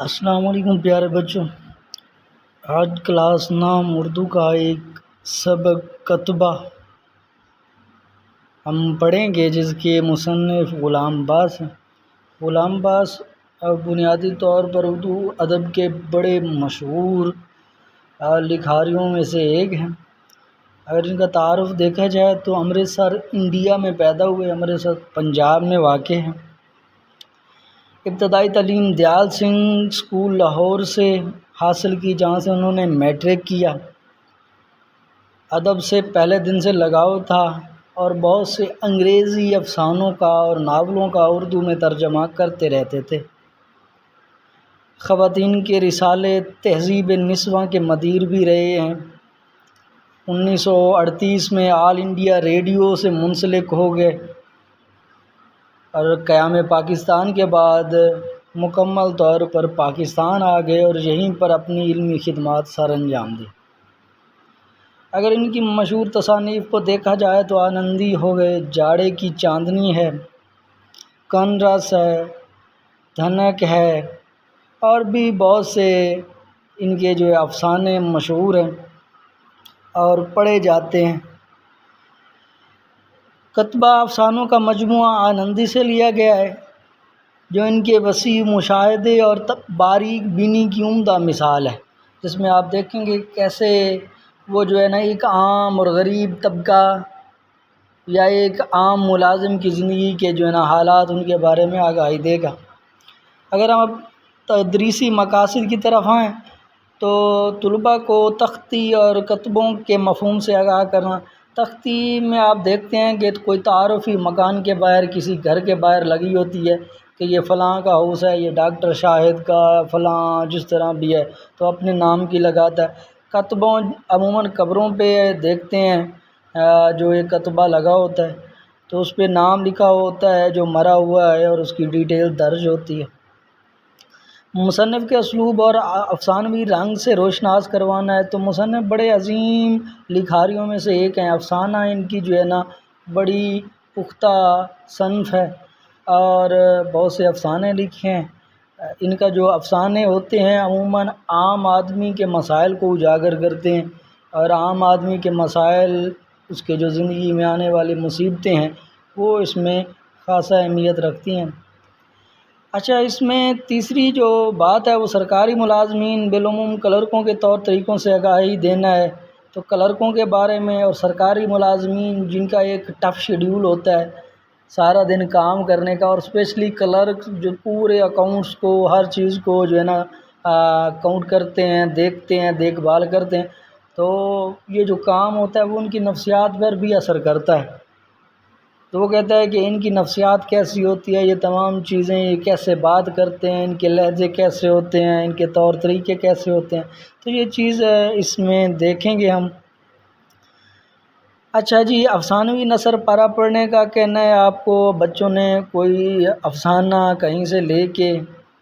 السلام علیکم پیارے بچوں، آج کلاس نام اردو کا ایک سبق کتبہ ہم پڑھیں گے جس کے مصنف غلام عباس ہیں۔ غلام عباس بنیادی طور پر اردو ادب کے بڑے مشہور لکھاریوں میں سے ایک ہیں۔ اگر ان کا تعارف دیکھا جائے تو امرتسر انڈیا میں پیدا ہوئے، امرتسر پنجاب میں واقع ہیں۔ ابتدائی تعلیم دیال سنگھ اسکول لاہور سے حاصل کی، جہاں سے انہوں نے میٹرک کیا۔ ادب سے پہلے دن سے لگاؤ تھا اور بہت سے انگریزی افسانوں کا اور ناولوں کا اردو میں ترجمہ کرتے رہتے تھے۔ خواتین کے رسالے تہذیب نسواں کے مدیر بھی رہے ہیں۔ 1938 میں آل انڈیا ریڈیو سے منسلک ہو گئے اور قیام پاکستان کے بعد مکمل طور پر پاکستان آ گئے اور یہیں پر اپنی علمی خدمات سر انجام دی۔ اگر ان کی مشہور تصانیف کو دیکھا جائے تو آنندی ہو گئے، جاڑے کی چاندنی ہے، کن رس ہے، دھنک ہے، اور بھی بہت سے ان کے جو افسانے مشہور ہیں اور پڑھے جاتے ہیں۔ کتبہ افسانوں کا مجموعہ آنندی سے لیا گیا ہے، جو ان کے وسیع مشاہدے اور باریک بینی کی عمدہ مثال ہے، جس میں آپ دیکھیں گے کیسے وہ جو ہے نا ایک عام اور غریب طبقہ یا ایک عام ملازم کی زندگی کے جو ہے نا حالات ان کے بارے میں آگاہی دے گا۔ اگر ہم اب تدریسی مقاصد کی طرف آئیں تو طلباء کو تختی اور کتبوں کے مفہوم سے آگاہ کرنا۔ تختی میں آپ دیکھتے ہیں کہ کوئی تعارفی مکان کے باہر، کسی گھر کے باہر لگی ہوتی ہے کہ یہ فلاں کا ہاؤس ہے، یہ ڈاکٹر شاہد کا، فلاں جس طرح بھی ہے تو اپنے نام کی لگاتا ہے۔ کتبوں عموماً قبروں پہ دیکھتے ہیں جو ایک کتبہ لگا ہوتا ہے تو اس پہ نام لکھا ہوتا ہے جو مرا ہوا ہے اور اس کی ڈیٹیل درج ہوتی ہے۔ مصنف کے اسلوب اور افسانوی رنگ سے روشناس کروانا ہے تو مصنف بڑے عظیم لکھاریوں میں سے ایک ہیں۔ افسانہ ان کی جو ہے نا بڑی پختہ صنف ہے اور بہت سے افسانے لکھے ہیں۔ ان کا جو افسانے ہوتے ہیں عموماً عام آدمی کے مسائل کو اجاگر کرتے ہیں اور عام آدمی کے مسائل، اس کے جو زندگی میں آنے والی مصیبتیں ہیں وہ اس میں خاصہ اہمیت رکھتی ہیں۔ اچھا، اس میں تیسری جو بات ہے وہ سرکاری ملازمین بالعموم کلرکوں کے طور طریقوں سے آگاہی دینا ہے۔ تو کلرکوں کے بارے میں اور سرکاری ملازمین جن کا ایک ٹف شیڈیول ہوتا ہے سارا دن کام کرنے کا، اور اسپیشلی کلرک جو پورے اکاؤنٹس کو، ہر چیز کو جو ہے نا کاؤنٹ کرتے ہیں، دیکھتے ہیں، دیکھ بھال کرتے ہیں، تو یہ جو کام ہوتا ہے وہ ان کی نفسیات پر بھی اثر کرتا ہے۔ تو وہ کہتا ہے کہ ان کی نفسیات کیسی ہوتی ہے، یہ تمام چیزیں، یہ کیسے بات کرتے ہیں، ان کے لہجے کیسے ہوتے ہیں، ان کے طور طریقے کیسے ہوتے ہیں، تو یہ چیز اس میں دیکھیں گے ہم۔ اچھا جی، افسانوی نثر پارا پڑھنے کا کہنا ہے آپ کو، بچوں نے کوئی افسانہ کہیں سے لے کے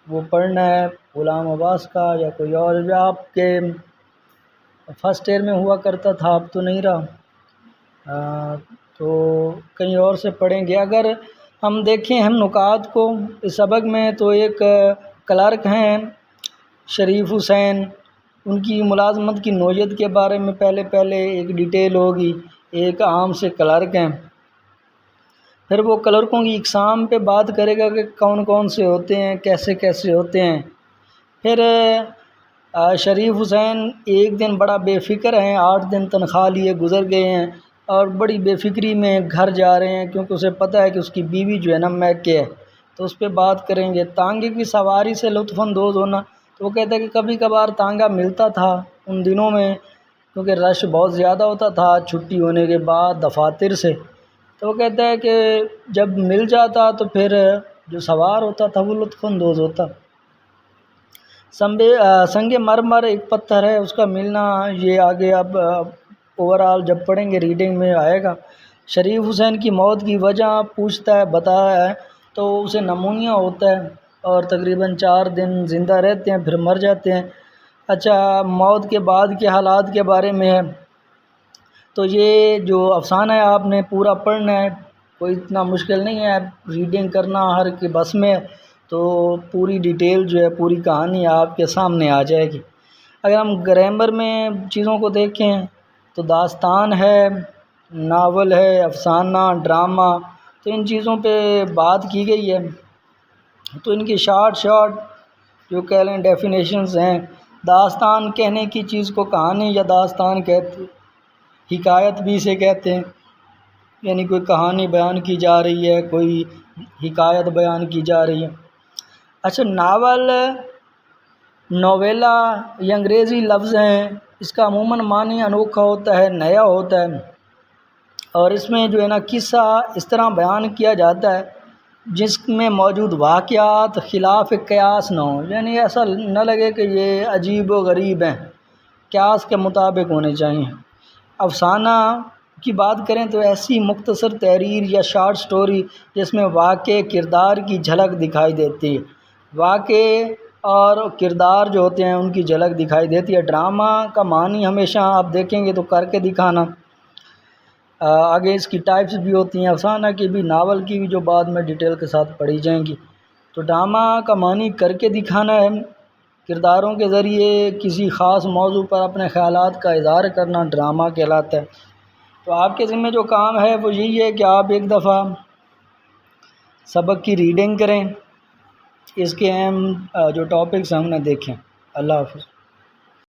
وہ پڑھنا ہے، غلام عباس کا یا کوئی اور جو آپ کے فرسٹ ایئر میں ہوا کرتا تھا، اب تو نہیں رہا، تو کہیں اور سے پڑھیں گے۔ اگر ہم دیکھیں ہم نکات کو اس سبق میں تو ایک کلرک ہیں شریف حسین، ان کی ملازمت کی نوعیت کے بارے میں پہلے ایک ڈیٹیل ہوگی۔ ایک عام سے کلرک ہیں، پھر وہ کلرکوں کی اقسام پہ بات کرے گا کہ کون کون سے ہوتے ہیں، کیسے کیسے ہوتے ہیں۔ پھر شریف حسین ایک دن بڑا بے فکر ہیں، 8 دن تنخواہ لیے گزر گئے ہیں اور بڑی بے فکری میں گھر جا رہے ہیں کیونکہ اسے پتہ ہے کہ اس کی بیوی جو ہے نا میکے ہے، تو اس پہ بات کریں گے۔ تانگے کی سواری سے لطف اندوز ہونا، تو وہ کہتا ہے کہ کبھی کبھار تانگا ملتا تھا ان دنوں میں کیونکہ رش بہت زیادہ ہوتا تھا چھٹی ہونے کے بعد دفاتر سے، تو وہ کہتا ہے کہ جب مل جاتا تو پھر جو سوار ہوتا تھا وہ لطف اندوز ہوتا۔ سنگ مرمر ایک پتھر ہے، اس کا ملنا یہ آگے اب اوورآل جب پڑھیں گے ریڈنگ میں آئے گا۔ شریف حسین کی موت کی وجہ پوچھتا ہے، بتایا ہے تو اسے نمونیا ہوتا ہے اور تقریباً 4 دن زندہ رہتے ہیں پھر مر جاتے ہیں۔ اچھا، موت کے بعد کے حالات کے بارے میں ہے تو یہ جو افسانہ ہے آپ نے پورا پڑھنا ہے، کوئی اتنا مشکل نہیں ہے، ریڈنگ کرنا ہر کے بس میں ہے۔ تو پوری ڈیٹیل جو ہے پوری کہانی آپ کے سامنے آ جائے گی۔ اگر ہم گرامر میں چیزوں کو دیکھیں تو داستان ہے، ناول ہے، افسانہ، ڈرامہ، تو ان چیزوں پہ بات کی گئی ہے۔ تو ان کی شارٹ جو کہہ لیں ڈیفینیشنز ہیں، داستان کہنے کی چیز کو کہانی یا داستان کہتے، حکایت بھی اسے کہتے ہیں، یعنی کوئی کہانی بیان کی جا رہی ہے، کوئی حکایت بیان کی جا رہی ہے۔ اچھا، ناول، نویلا یہ انگریزی لفظ ہیں، اس کا عموماً معنی انوکھا ہوتا ہے، نیا ہوتا ہے، اور اس میں جو ہے نا قصہ اس طرح بیان کیا جاتا ہے جس میں موجود واقعات خلاف قیاس نہ ہوں، یعنی ایسا نہ لگے کہ یہ عجیب و غریب ہیں، قیاس کے مطابق ہونے چاہیے۔ افسانہ کی بات کریں تو ایسی مختصر تحریر یا شارٹ سٹوری جس میں واقع کردار کی جھلک دکھائی دیتی ہے، واقع اور کردار جو ہوتے ہیں ان کی جھلک دکھائی دیتی ہے۔ ڈرامہ کا معنی ہمیشہ آپ دیکھیں گے تو کر کے دکھانا، آگے اس کی ٹائپس بھی ہوتی ہیں، افسانہ کی بھی، ناول کی بھی، جو بعد میں ڈیٹیل کے ساتھ پڑھی جائیں گی۔ تو ڈرامہ کا معنی کر کے دکھانا ہے، کرداروں کے ذریعے کسی خاص موضوع پر اپنے خیالات کا اظہار کرنا ڈرامہ کہلاتا ہے۔ تو آپ کے ذمہ جو کام ہے وہ یہی ہے کہ آپ ایک دفعہ سبق کی ریڈنگ کریں، اس کے اہم جو ٹاپکس ہیں انہیں دیکھیں۔ اللہ حافظ۔